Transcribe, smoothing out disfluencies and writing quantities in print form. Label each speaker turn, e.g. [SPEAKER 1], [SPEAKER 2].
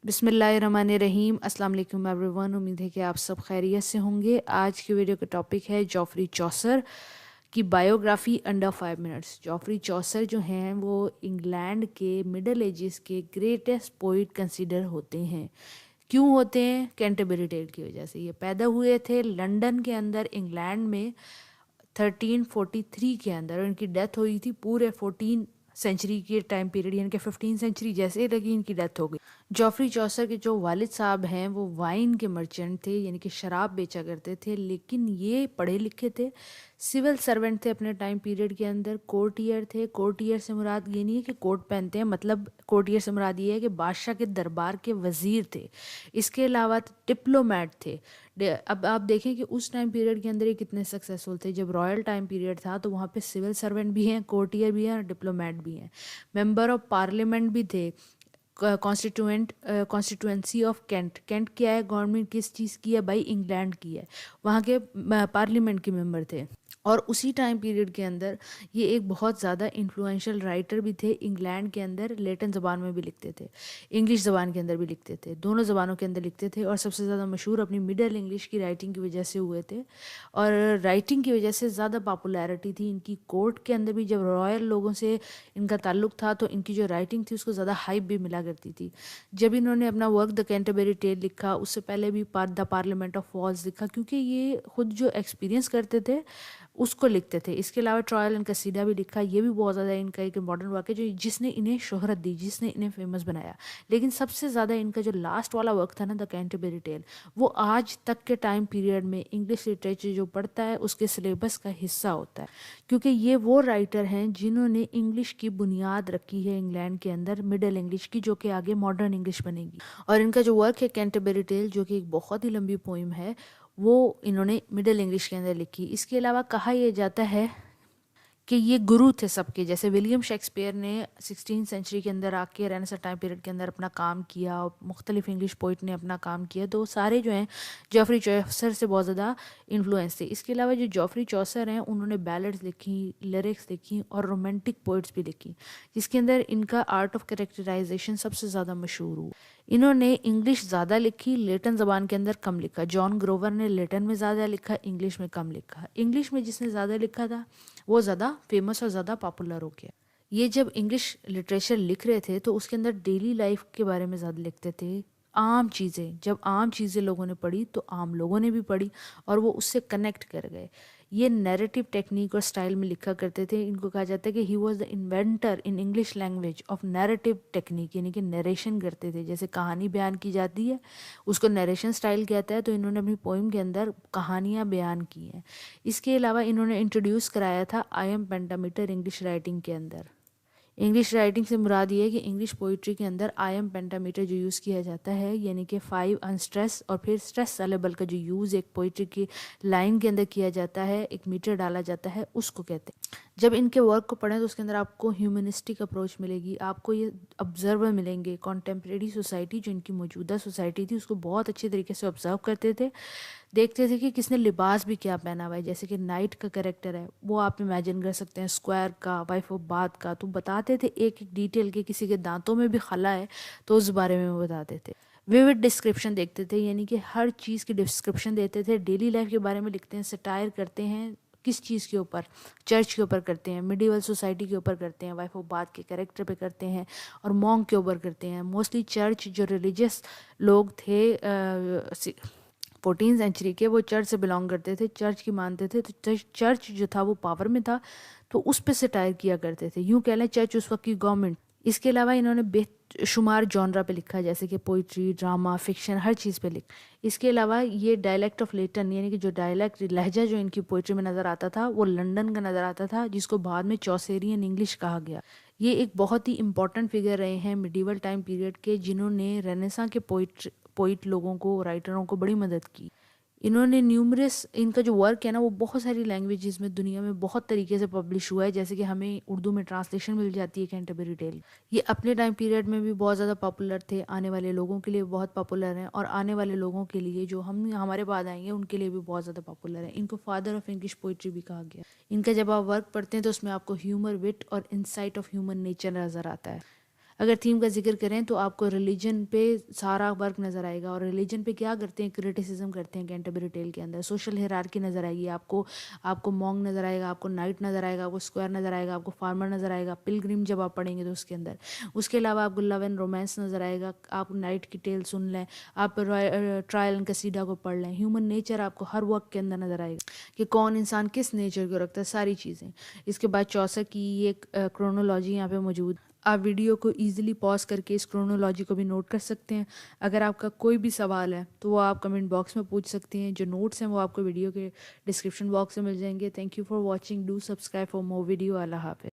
[SPEAKER 1] बिस्मिल्लाहिर्रहमानिर्रहीम। अस्सलाम वालेकुम एवरीवन। उम्मीद है कि आप सब खैरियत से होंगे। आज की वीडियो का टॉपिक है जॉफरी चौसर की बायोग्राफी अंडर 5 मिनट्स। जॉफरी चौसर जो हैं वो इंग्लैंड के मिडल एजेस के ग्रेटेस्ट पोइट कंसीडर होते हैं। क्यों होते हैं? कैंटरबरी टेल की वजह से। ये पैदा हुए थे लंदन के अंदर, इंग्लैंड में 1343 के अंदर, और इनकी डेथ हुई थी पूरे 14 सेंचुरी के टाइम पीरियड, यानी कि 15 सेंचुरी जैसे ही लगी इनकी डेथ हो गई। जॉफरी चौसर के जो वालिद साहब हैं वो वाइन के मर्चेंट थे, यानी कि शराब बेचा करते थे, लेकिन ये पढ़े लिखे थे, सिविल सर्वेंट थे अपने टाइम पीरियड के अंदर, कोर्टियर थे। कोर्टियर से मुराद ये नहीं है कि कोट पहनते हैं, मतलब कोर्टियर से मुराद ये है कि बादशाह के दरबार के वजीर थे। इसके अलावा डिप्लोमेट थे। अब आप देखें कि उस टाइम पीरियड के अंदर ये कितने सक्सेसफुल थे। जब रॉयल टाइम पीरियड था तो वहाँ पे सिविल सर्वेंट भी हैं, कोर्टियर भी हैं और डिप्लोमेट भी हैं। मेंबर ऑफ पार्लियामेंट भी थे। Constituency of Kent. कैंट क्या है? गवर्नमेंट किस चीज़ की है भाई? इंग्लैंड की है। वहाँ के पार्लियामेंट के मेंबर थे। और उसी टाइम पीरियड के अंदर ये एक बहुत ज़्यादा इन्फ्लुएंशियल राइटर भी थे। इंग्लैंड के अंदर लेटन ज़बान में भी लिखते थे, इंग्लिश ज़बान के अंदर भी लिखते थे, दोनों ज़बानों के अंदर लिखते थे। और सबसे ज़्यादा मशहूर अपनी मिडल इंग्लिश की राइटिंग की वजह से हुए थे, और राइटिंग की वजह से ज़्यादा पॉपुलैरिटी थी इनकी। कोर्ट के अंदर भी जब रॉयल लोगों से इनका ताल्लुक था तो इनकी जो राइटिंग थी उसको ज़्यादा हाइप भी मिला करती थी। जब इन्होंने अपना वर्क द कैंटरबरी टेल लिखा, उससे पहले भी द पार्लियामेंट ऑफ वॉल्स लिखा, क्योंकि ये खुद जो एक्सपीरियंस करते थे उसको लिखते थे। इसके अलावा ट्रायल एंड कसीदा भी लिखा। ये भी बहुत ज़्यादा इनका एक इम्पॉर्टेंट वर्क है जो जिसने इन्हें शोहरत दी, जिसने इन्हें फेमस बनाया। लेकिन सबसे ज़्यादा इनका जो लास्ट वाला वर्क था ना, द कैंटरबरी टेल, वो आज तक के टाइम पीरियड में इंग्लिश लिटरेचर जो पढ़ता है उसके सिलेबस का हिस्सा होता है, क्योंकि ये वो राइटर हैं जिन्होंने इंग्लिश की बुनियाद रखी है इंग्लैंड के अंदर, मिडल इंग्लिश की, जो कि आगे मॉडर्न इंग्लिश बनेगी। और इनका जो वर्क है कैंटरबरी टेल, जो कि एक बहुत ही लंबी पोइम है, वो इन्होंने मिडल इंग्लिश के अंदर लिखी। इसके अलावा कहा यह जाता है कि ये गुरु थे सबके। जैसे विलियम शेक्सपियर ने 16 सेंचुरी के अंदर आके रेनेसां टाइम पीरियड के अंदर अपना काम किया, और मुख्तलिफ इंग्लिश पोइट ने अपना काम किया, तो सारे जो हैं जॉफरी चौसर से बहुत ज़्यादा इन्फ्लुएंस थे। इसके अलावा जो जॉफरी चौसर हैं उन्होंने बैलेड्स लिखी, लिरिक्स लिखी और रोमांटिक पोइट्स भी लिखी, जिसके अंदर इनका आर्ट ऑफ कैरेक्टराइजेशन सबसे ज़्यादा मशहूर हुआ। इन्होंने इंग्लिश ज़्यादा लिखी, लेटन ज़बान के अंदर कम लिखा। जॉन ग्रोवर ने लेटन में ज़्यादा लिखा, इंग्लिश में कम लिखा। इंग्लिश में जिसने ज़्यादा लिखा था वो ज़्यादा फेमस और ज़्यादा पॉपुलर हो गया। ये जब इंग्लिश लिटरेचर लिख रहे थे तो उसके अंदर डेली लाइफ के बारे में ज़्यादा लिखते थे, आम चीज़ें। जब आम चीज़ें लोगों ने पढ़ी तो आम लोगों ने भी पढ़ी और वो उससे कनेक्ट कर गए। ये नैरेटिव टेक्निक और स्टाइल में लिखा करते थे। इनको कहा जाता है कि he was the inventor in English language of narrative technique, यानी कि नरेशन करते थे। जैसे कहानी बयान की जाती है उसको नरेशन स्टाइल कहता है, तो इन्होंने अपनी पोइम के अंदर कहानियाँ बयान की हैं। इसके अलावा इन्होंने इंट्रोड्यूस कराया था I am pentameter English writing के अंदर। इंग्लिश राइटिंग से मुराद ये है कि इंग्लिश पोइट्री के अंदर आई एम पेंटामीटर जो यूज़ किया जाता है, यानी कि 5 अनस्ट्रेस और फिर स्ट्रेस सेलेबल का जो यूज़ एक पोइट्री की लाइन के अंदर किया जाता है, एक मीटर डाला जाता है, उसको कहते हैं। जब इनके वर्क को पढ़ें तो उसके अंदर आपको ह्यूमनिस्टिक अप्रोच मिलेगी, आपको ये ऑब्जर्वर मिलेंगे। कॉन्टेम्प्रेरी सोसाइटी, जो इनकी मौजूदा सोसाइटी थी, उसको बहुत अच्छे तरीके से ऑब्जर्व करते थे, देखते थे कि किसने लिबास भी क्या पहना हुआ है। जैसे कि नाइट का कैरेक्टर है वो आप इमेजिन कर सकते हैं, स्क्वायर का, वाइफ ऑफ बाथ का, तो बताते थे एक एक डिटेल के। किसी के दांतों में भी खला है तो उस बारे में वो बताते थे। विविड डिस्क्रिप्शन देखते थे, यानी कि हर चीज़ की डिस्क्रिप्शन देते थे। डेली लाइफ के बारे में लिखते हैं, सटायर करते हैं। किस चीज़ के ऊपर? चर्च के ऊपर करते हैं, मिडिवल सोसाइटी के ऊपर करते हैं, वाइफ ऑफ बाथ के कैरेक्टर पे करते हैं, और मॉन्क के ऊपर करते हैं। मोस्टली चर्च, जो रिलीजियस लोग थे 14 सेंचुरी के, वो चर्च से बिलोंग करते थे, चर्च की मानते थे, तो चर्च जो था वो पावर में था, तो उस पर सटायर किया करते थे। यूँ कह लें चर्च उस वक्त की गवर्नमेंट। इसके अलावा इन्होंने बेशुमार जॉनरा पे लिखा, जैसे कि पोइट्री, ड्रामा, फिक्शन, हर चीज़ पे लिख। इसके अलावा ये डायलेक्ट ऑफ लेटन, यानी कि जो डायलेक्ट लहजा जो इनकी पोइट्री में नज़र आता था वो लंदन का नज़र आता था, जिसको बाद में चौसेरियन इंग्लिश कहा गया। ये एक बहुत ही इंपॉर्टेंट फिगर रहे हैं मिडिवल टाइम पीरियड के, जिन्होंने रेनेसां के पोइट लोगों को, राइटरों को बड़ी मदद की। इन्होंने न्यूमरस, इनका जो वर्क है ना वो बहुत सारी लैंग्वेजेस में दुनिया में बहुत तरीके से पब्लिश हुआ है। जैसे कि हमें उर्दू में ट्रांसलेशन मिल जाती है कैंटरबरी टेल। ये अपने टाइम पीरियड में भी बहुत ज़्यादा पॉपुलर थे, आने वाले लोगों के लिए बहुत पॉपुलर हैं, और आने वाले लोगों के लिए जो हमारे बाद आएंगे उनके लिए भी बहुत ज़्यादा पॉपुलर है। इनको फादर ऑफ इंग्लिश पोइट्री भी कहा गया। इनका जब आप वर्क पढ़ते हैं तो उसमें आपको ह्यूमर, विट और इंसाइट ऑफ ह्यूमन नेचर नज़र आता है। اگر تھیم کا ذکر کریں تو آپ کو ریلیجن پہ سارا ورک نظر آئے گا، اور ریلیجن پہ کیا کرتے ہیں، کرٹیسزم کرتے ہیں کینٹربری ٹیل کے اندر. سوشل ہیرارکی نظر آئے گی آپ کو مونگ نظر آئے گا، آپ کو نائٹ نظر آئے گا، آپ کو اسکوائر نظر آئے گا، آپ کو فارمر نظر آئے گا، پلگرم جب آپ پڑھیں گے تو اس کے اندر. اس کے علاوہ آپ کو لو اینڈ رومانس نظر آئے گا. آپ نائٹ کی ٹیل سن لیں، آپ ٹرائل اینڈ کسیڈا کو پڑھ لیں. ہیومن نیچر آپ کو ہر وقت کے اندر نظر آئے گا کہ کون انسان کس نیچر کو رکھتا ہے، ساری چیزیں. اس کے بعد چوسا کی ایک کرونولوجی یہاں پہ موجود. آپ ویڈیو کو ایزیلی پاز کر کے اس کرونولوجی کو بھی نوٹ کر سکتے ہیں. اگر آپ کا کوئی بھی سوال ہے تو وہ آپ کمنٹ باکس میں پوچھ سکتے ہیں. جو نوٹس ہیں وہ آپ کو ویڈیو کے ڈسکرپشن باکس میں مل جائیں گے. Thank you for watching. Do subscribe for more video. اللہ حافظ.